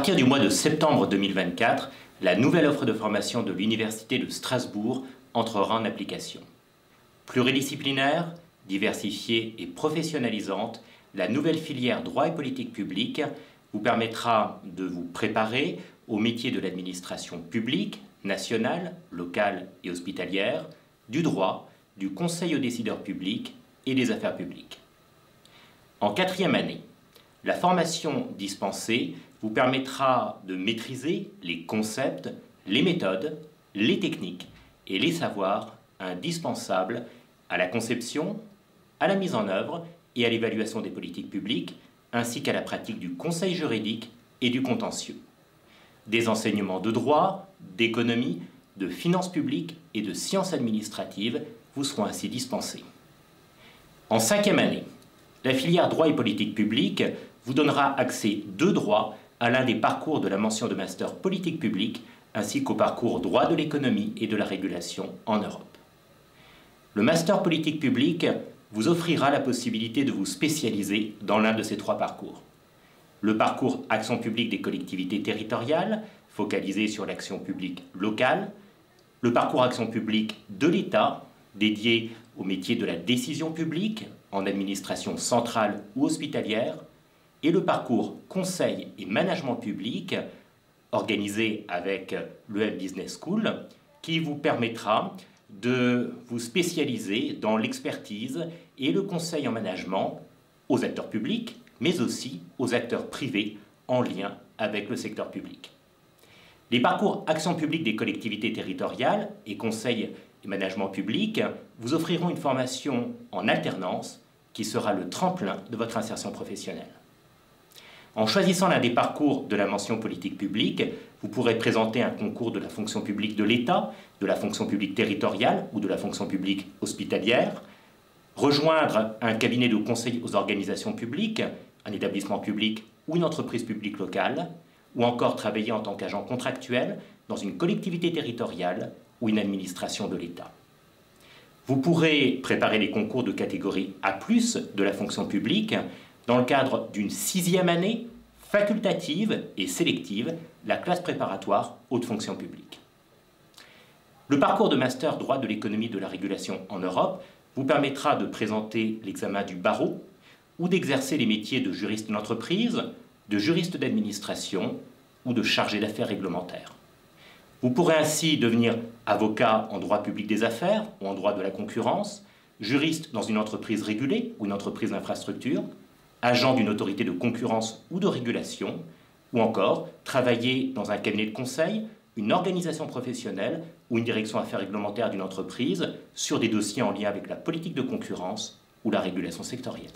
partir du mois de septembre 2024, la nouvelle offre de formation de l'Université de Strasbourg entrera en application. Pluridisciplinaire, diversifiée et professionnalisante, la nouvelle filière droit et politique publique vous permettra de vous préparer au métier de l'administration publique, nationale, locale et hospitalière, du droit, du conseil aux décideurs publics et des affaires publiques. En quatrième année, la formation dispensée vous permettra de maîtriser les concepts, les méthodes, les techniques et les savoirs indispensables à la conception, à la mise en œuvre et à l'évaluation des politiques publiques, ainsi qu'à la pratique du conseil juridique et du contentieux. Des enseignements de droit, d'économie, de finances publiques et de sciences administratives vous seront ainsi dispensés. En cinquième année, la filière droit et politique publique vous donnera accès de droit à l'un des parcours de la mention de master politique publique ainsi qu'au parcours droit de l'économie et de la régulation en Europe. Le master politique publique vous offrira la possibilité de vous spécialiser dans l'un de ces trois parcours. Le parcours action publique des collectivités territoriales, focalisé sur l'action publique locale, le parcours action publique de l'État, dédié au métier de la décision publique, en administration centrale ou hospitalière, et le parcours conseil et management public, organisé avec l'EM Business School, qui vous permettra de vous spécialiser dans l'expertise et le conseil en management aux acteurs publics, mais aussi aux acteurs privés en lien avec le secteur public. Les parcours action publique des collectivités territoriales et conseil et management public vous offriront une formation en alternance qui sera le tremplin de votre insertion professionnelle. En choisissant l'un des parcours de la mention politique publique, vous pourrez présenter un concours de la fonction publique de l'État, de la fonction publique territoriale ou de la fonction publique hospitalière, rejoindre un cabinet de conseil aux organisations publiques, un établissement public ou une entreprise publique locale, ou encore travailler en tant qu'agent contractuel dans une collectivité territoriale ou une administration de l'État. Vous pourrez préparer les concours de catégorie A+, de la fonction publique, dans le cadre d'une 6e année facultative et sélective, la classe préparatoire haute fonction publique. Le parcours de master droit de l'économie de la régulation en Europe vous permettra de présenter l'examen du barreau ou d'exercer les métiers de juriste d'entreprise, de juriste d'administration ou de chargé d'affaires réglementaires. Vous pourrez ainsi devenir avocat en droit public des affaires ou en droit de la concurrence, juriste dans une entreprise régulée ou une entreprise d'infrastructure, agent d'une autorité de concurrence ou de régulation, ou encore travailler dans un cabinet de conseil, une organisation professionnelle ou une direction affaires réglementaires d'une entreprise sur des dossiers en lien avec la politique de concurrence ou la régulation sectorielle.